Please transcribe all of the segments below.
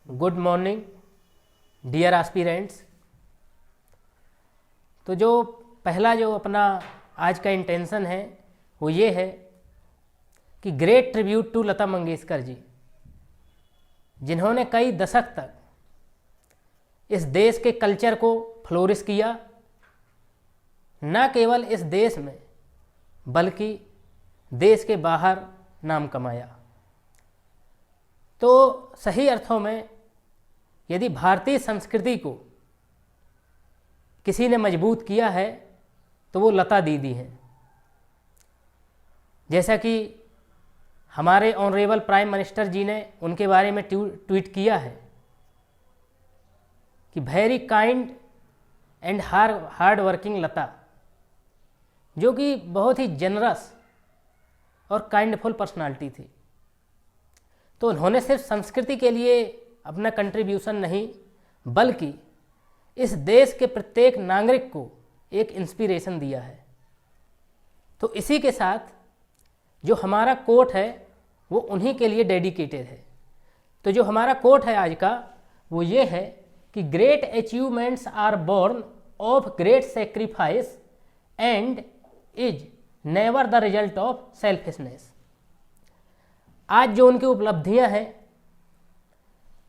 Good morning dear aspirants. तो जो पहला जो अपना आज का इंटेंशन है वो ये है कि great tribute to Lata Mangeshkar ji, जिन्होंने कई दशक तक इस देश के कल्चर को फ्लोरिश किया, न केवल इस देश में बल्कि देश के बाहर नाम कमाया। तो सही अर्थों में यदि भारतीय संस्कृति को किसी ने मजबूत किया है तो वो लता दीदी हैं। जैसा कि हमारे ऑनरेबल प्राइम मिनिस्टर जी ने उनके बारे में ट्वीट किया है कि very kind and hard working Lata, जो कि बहुत ही जनरस और काइंडफुल पर्सनालिटी थी। तो उन्होंने सिर्फ संस्कृति के लिए अपना कंट्रीब्यूशन नहीं बल्कि इस देश के प्रत्येक नागरिक को एक इंस्पिरेशन दिया है। तो इसी के साथ जो हमारा कोट है वो उन्हीं के लिए डेडिकेटेड है। तो जो हमारा कोट है आज का वो ये है कि great achievements are born of great sacrifice and is never the result of selfishness. आज जो उनकी उपलब्धियां हैं,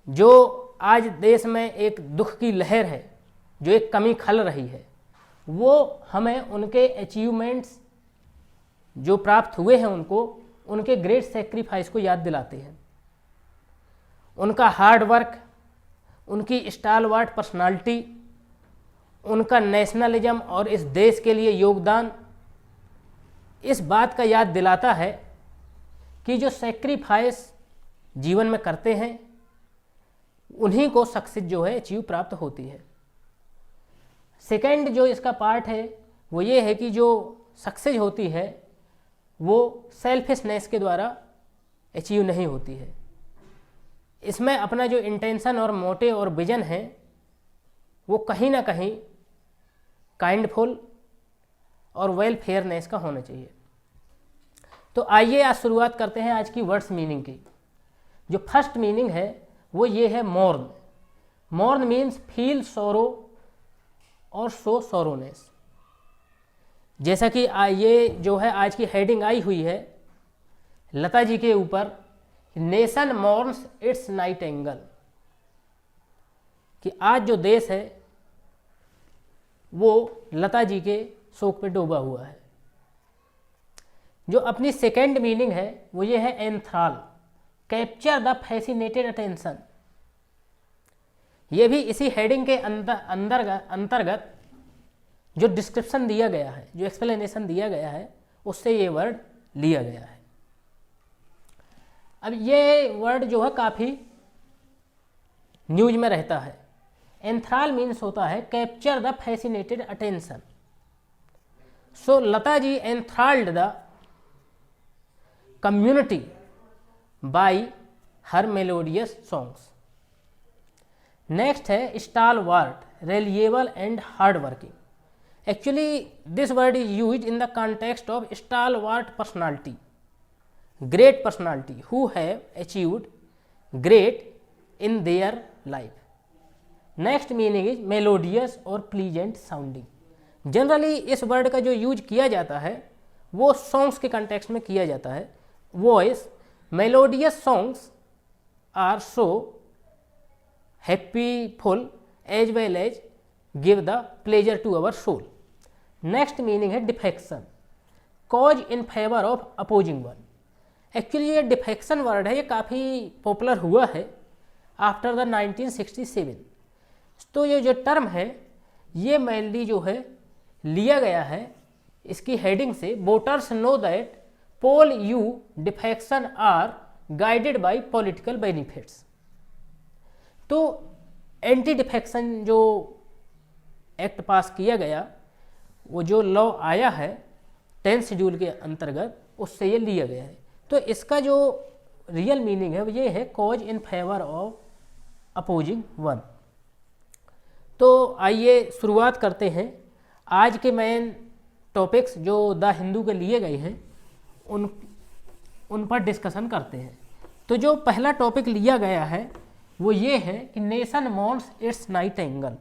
जो आज देश में एक दुख की लहर है, जो एक कमी खल रही है, वो हमें उनके अचीवमेंट्स जो प्राप्त हुए हैं उनको उनके ग्रेट सेक्रीफाइस को याद दिलाते हैं। उनका हार्ड वर्क, उनकी स्टालवार्ट पर्सनालिटी, उनका नेशनलिज्म और इस देश के लिए योगदान इस बात का याद दिलाता है कि जो सेक्रीफाइस जीवन में करते हैं उन्हीं को सक्सेस जो है अचीव प्राप्त होती है। सेकंड जो इसका पार्ट है वो ये है कि जो सक्सेस होती है वो सेल्फिशनेस के द्वारा अचीव नहीं होती है। इसमें अपना जो इंटेंशन और मोटिव और विजन है वो कहीं ना कहीं काइंडफुल और वेलफेयरनेस का होना चाहिए। तो आइए आज शुरुआत करते हैं आज की वर्ड्स मीनिंग की। जो फर्स्ट मीनिंग है वो ये है मॉर्न। मॉर्न मीन्स फील सोरो और शो सोरोनेस। जैसा कि ये जो है आज की हेडिंग आई हुई है लता जी के ऊपर, नेशन मॉर्न्स इट्स नाइटिंगेल, कि आज जो देश है वो लता जी के शोक पे डूबा हुआ है। जो अपनी सेकेंड मीनिंग है वो ये है एंथ्राल, कैप्चर द फैसिनेटेड अटेंशन। ये भी इसी हेडिंग के अंतर्गत जो डिस्क्रिप्शन दिया गया है, जो एक्सप्लेनेशन दिया गया है, उससे ये वर्ड लिया गया है। अब ये वर्ड जो है काफ़ी न्यूज में रहता है। एंथ्राल मीन्स होता है capture the fascinated attention. So Lata ji enthralled the community by her melodious songs. Next है stalwart, reliable and hardworking. Actually, this word is used in the context of stalwart personality, great personality who have achieved great in their life. Next meaning is melodious or pleasant sounding. Generally इस word का जो use किया जाता है वो songs के context में किया जाता है। Voice melodious songs are so happyful as well as give the pleasure to our soul. Next meaning है defection, cause in favor of opposing one. Actually ये डिफेक्शन वर्ड है, ये काफ़ी पॉपुलर हुआ है आफ्टर द 1967। तो ये जो टर्म है ये मेनली जो है लिया गया है इसकी हेडिंग से, voters know that poll you defection are guided by political benefits. तो एंटी डिफेक्शन जो एक्ट पास किया गया, वो जो लॉ आया है 10th शेड्यूल के अंतर्गत, उससे ये लिया गया है। तो इसका जो रियल मीनिंग है वो ये है cause in favour of opposing one. तो आइए शुरुआत करते हैं। आज के मेन टॉपिक्स जो द हिंदू के लिए गए हैं उन पर डिस्कशन करते हैं। तो जो पहला टॉपिक लिया गया है वो ये है कि नेशन मॉर्न्स इट्स नाइटिंगेल।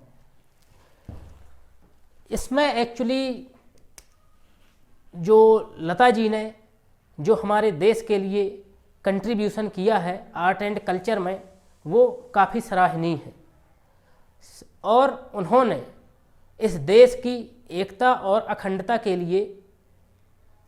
इसमें एक्चुअली जो लता जी ने जो हमारे देश के लिए कंट्रीब्यूशन किया है आर्ट एंड कल्चर में, वो काफ़ी सराहनीय है और उन्होंने इस देश की एकता और अखंडता के लिए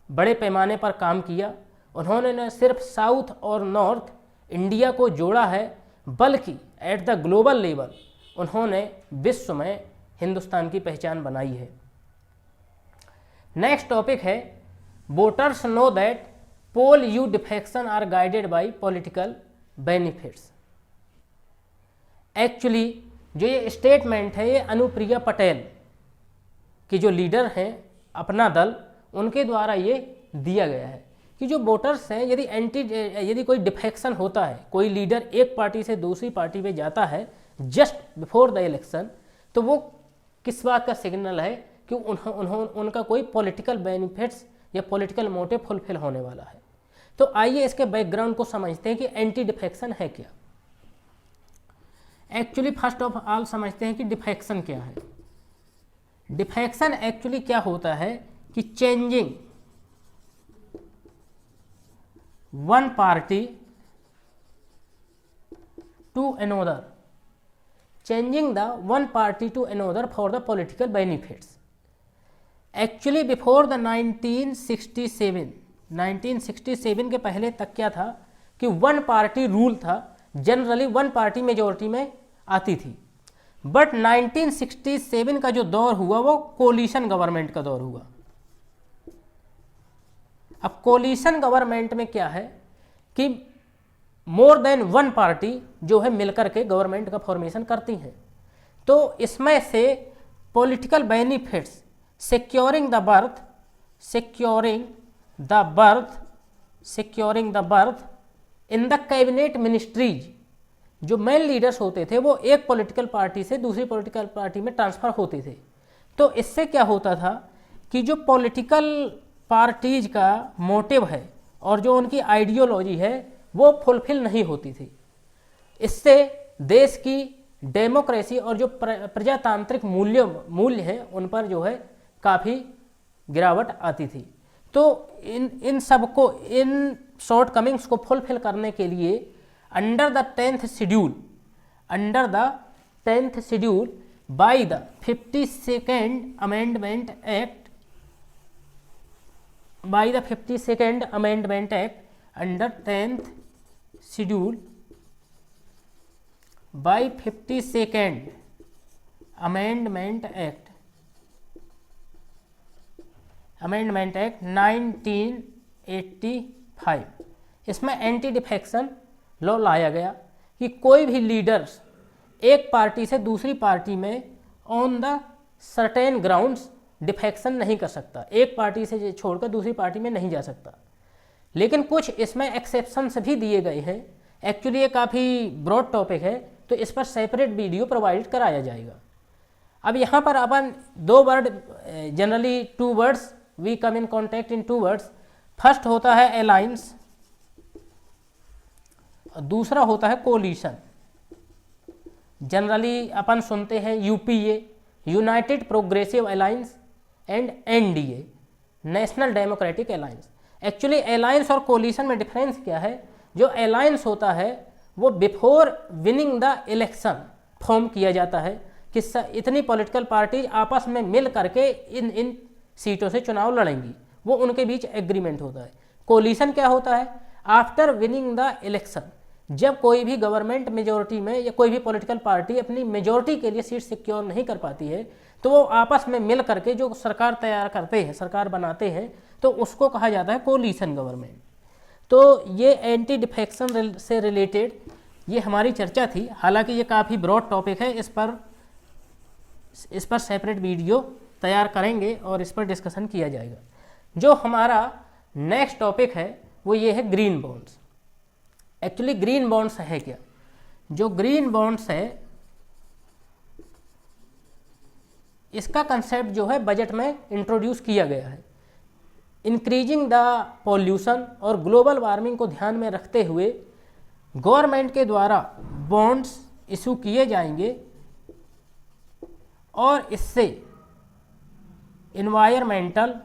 बड़े पैमाने पर काम किया। उन्होंने न सिर्फ साउथ और नॉर्थ इंडिया को जोड़ा है, बल्कि एट द ग्लोबल लेवल उन्होंने विश्व में हिंदुस्तान की पहचान बनाई है। नेक्स्ट टॉपिक है voters know that poll you defection are guided by political benefits. Actually जो ये स्टेटमेंट है ये अनुप्रिया पटेल की जो लीडर हैं अपना दल, उनके द्वारा ये दिया गया है कि जो वोटर्स हैं यदि कोई डिफेक्शन होता है, कोई लीडर एक पार्टी से दूसरी पार्टी पे जाता है जस्ट बिफोर द इलेक्शन, तो वो किस बात का सिग्नल है कि उनका कोई पॉलिटिकल बेनिफिट्स या पॉलिटिकल मोटिव फुलफिल होने वाला है। तो आइए इसके बैकग्राउंड को समझते हैं कि एंटी डिफेक्शन है क्या। एक्चुअली फर्स्ट ऑफ ऑल समझते हैं कि डिफेक्शन क्या है। डिफेक्शन एक्चुअली क्या होता है कि changing one party to another, changing the one party to another for the political benefits. Actually before the 1967 के पहले तक क्या था कि वन पार्टी रूल था, जनरली वन पार्टी मेजोरिटी में आती थी। बट 1967 का जो दौर हुआ वो कोलिशन गवर्नमेंट का दौर हुआ। अब कोलिशन गवर्नमेंट में क्या है कि मोर देन वन पार्टी जो है मिलकर के गवर्नमेंट का फॉर्मेशन करती हैं। तो इसमें से political benefits securing the birth in the cabinet ministries, जो मेन लीडर्स होते थे वो एक पॉलिटिकल पार्टी से दूसरी पॉलिटिकल पार्टी में ट्रांसफ़र होते थे। तो इससे क्या होता था कि जो पॉलिटिकल पार्टीज का मोटिव है और जो उनकी आइडियोलॉजी है वो फुलफिल नहीं होती थी। इससे देश की डेमोक्रेसी और जो प्रजातांत्रिक मूल्य हैं उन पर जो है काफ़ी गिरावट आती थी। तो इन सबको, इन शॉर्ट कमिंग्स को फुलफिल करने के लिए under the 10th schedule by the 52nd amendment act, under 10th schedule by 52nd amendment act 1985, इसमें एंटी डिफेक्शन लॉ लाया गया कि कोई भी लीडर्स एक पार्टी से दूसरी पार्टी में on the certain grounds defection नहीं कर सकता, एक पार्टी से छोड़कर दूसरी पार्टी में नहीं जा सकता। लेकिन कुछ इसमें एक्सेप्शंस भी दिए गए हैं। एक्चुअली ये काफ़ी ब्रॉड टॉपिक है, तो इस पर सेपरेट वीडियो प्रोवाइड कराया जाएगा। अब यहाँ पर अपन दो word, generally 2 words we come in contact in 2 words. First होता है अलायंस और दूसरा होता है कोलिशन। जनरली अपन सुनते हैं UPA, United progressive alliance, and NDA, national democratic alliance. Actually alliance और कोलिशन में डिफरेंस क्या है? जो अलायंस होता है वो before winning the election form किया जाता है कि इतनी पॉलिटिकल पार्टी आपस में मिल करके इन सीटों से चुनाव लड़ेंगी, वो उनके बीच एग्रीमेंट होता है। कोलिशन क्या होता है? आफ्टर विनिंग द इलेक्शन, जब कोई भी गवर्नमेंट मेजोरिटी में या कोई भी पॉलिटिकल पार्टी अपनी मेजोरिटी के लिए सीट सिक्योर नहीं कर पाती है, तो वो आपस में मिल करके जो सरकार तैयार करते हैं, सरकार बनाते हैं, तो उसको कहा जाता है कोलिशन गवर्नमेंट। तो ये एंटी डिफेक्शन से रिलेटेड ये हमारी चर्चा थी। हालांकि ये काफ़ी ब्रॉड टॉपिक है, इस पर सेपरेट वीडियो तैयार करेंगे और इस पर डिस्कशन किया जाएगा। जो हमारा नेक्स्ट टॉपिक है वो ये है green bonds. Actually green bonds है क्या? जो ग्रीन बॉन्ड्स है इसका कंसेप्ट जो है बजट में इंट्रोड्यूस किया गया है। इंक्रीजिंग द पॉल्यूशन और ग्लोबल वार्मिंग को ध्यान में रखते हुए गवर्नमेंट के द्वारा बॉन्ड्स इशू किए जाएंगे और इससे इन्वायरमेंटल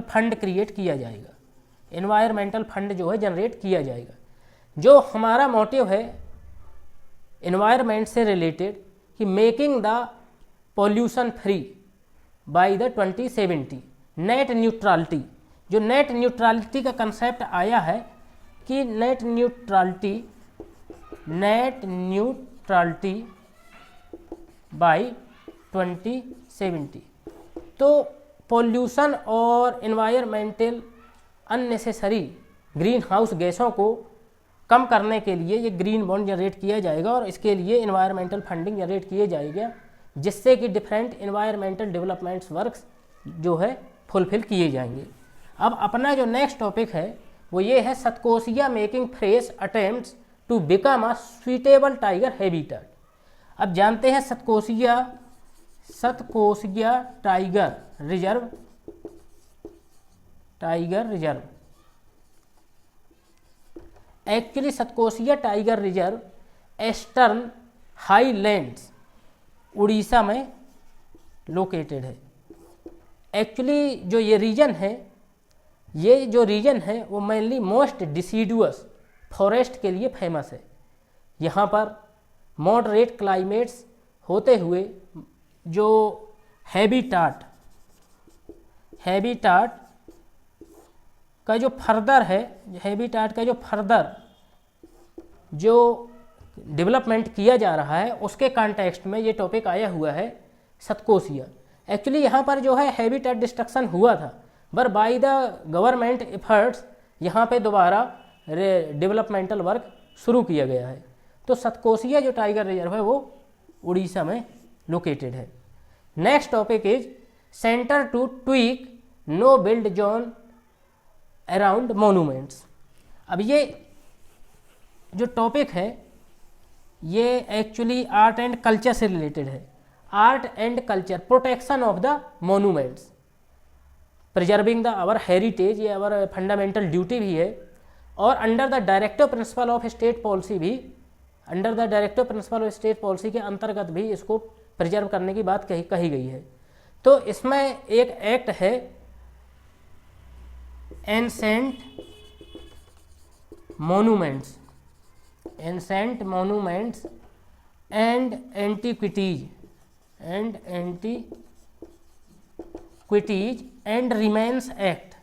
फंड क्रिएट किया जाएगा, इन्वायरमेंटल फंड जो है जनरेट किया जाएगा। जो हमारा मोटिव है इन्वायरमेंट से रिलेटेड कि making the pollution free by the 2070, net neutrality. जो नेट न्यूट्रलिटी का कंसेप्ट आया है कि नेट न्यूट्रलिटी बाय 2070, तो पॉल्यूशन और इन्वायरमेंटल अननेसेसरी ग्रीन हाउस गैसों को कम करने के लिए ये ग्रीन बॉन्ड जनरेट किया जाएगा और इसके लिए इन्वायरमेंटल फंडिंग जनरेट किए जाएगा, जिससे कि डिफरेंट इन्वायरमेंटल डेवलपमेंट्स वर्क्स जो है फुलफिल किए जाएंगे। अब अपना जो नेक्स्ट टॉपिक है वो ये है Satkosia making fresh attempts to become a suitable tiger habitat. अब जानते हैं Satkosia tiger reserve actually Satkosia tiger reserve eastern highlands Orissa में लोकेटेड है। एक्चुअली जो ये रीजन है वो मेनली मोस्ट डिसीडुअस फॉरेस्ट के लिए फेमस है। यहाँ पर मॉडरेट क्लाइमेट्स होते हुए जो हैबिटाट का जो फर्दर जो डेवलपमेंट किया जा रहा है उसके कॉन्टेक्स्ट में ये टॉपिक आया हुआ है सतकोसिया। एक्चुअली यहाँ पर जो है हैबिटेट डिस्ट्रक्शन हुआ था, पर बाय द गवर्नमेंट एफर्ट्स यहाँ पे दोबारा डेवलपमेंटल वर्क शुरू किया गया है। तो सतकोसिया जो टाइगर रिजर्व है वो उड़ीसा में लोकेटेड है। Next topic is centre to tweak no build zone around monuments. अब ये जो टॉपिक है ये एक्चुअली आर्ट एंड कल्चर से रिलेटेड है। Art and culture, protection of the monuments, preserving the our heritage, ये आवर फंडामेंटल ड्यूटी भी है। और under the directive principle of state policy भी, under the directive principle of state policy के अंतर्गत भी इसको प्रिजर्व करने की बात कही गई है। तो इसमें एक एक्ट है ancient monuments and antiquities and remains act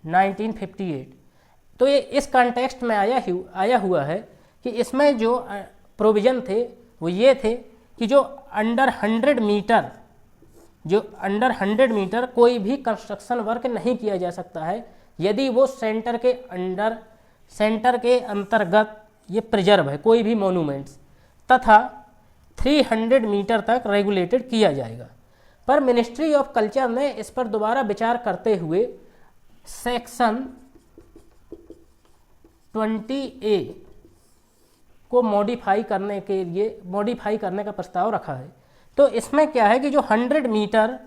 1958। तो ये इस कॉन्टेक्स्ट में आया हुआ है कि इसमें जो प्रोविज़न थे वो ये थे कि जो अंडर 100 मीटर कोई भी कंस्ट्रक्शन वर्क नहीं किया जा सकता है यदि वो सेंटर के अंतर्गत ये प्रिजर्व है कोई भी मोनूमेंट्स, तथा 300 मीटर तक रेगुलेटेड किया जाएगा। पर मिनिस्ट्री ऑफ कल्चर ने इस पर दोबारा विचार करते हुए सेक्शन 20A को मॉडिफाई करने का प्रस्ताव रखा है। तो इसमें क्या है कि जो 100 मीटर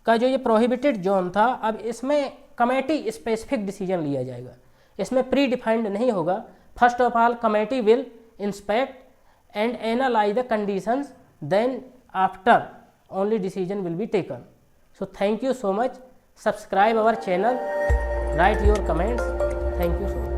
का जो ये प्रोहिबिटेड जोन था, अब इसमें कमेटी स्पेसिफिक डिसीजन लिया जाएगा, इसमें प्री डिफाइंड नहीं होगा। First of all committee will inspect and analyse the conditions, then after only decision will be taken. So thank you so much. Subscribe our channel, write your comments. Thank you so much.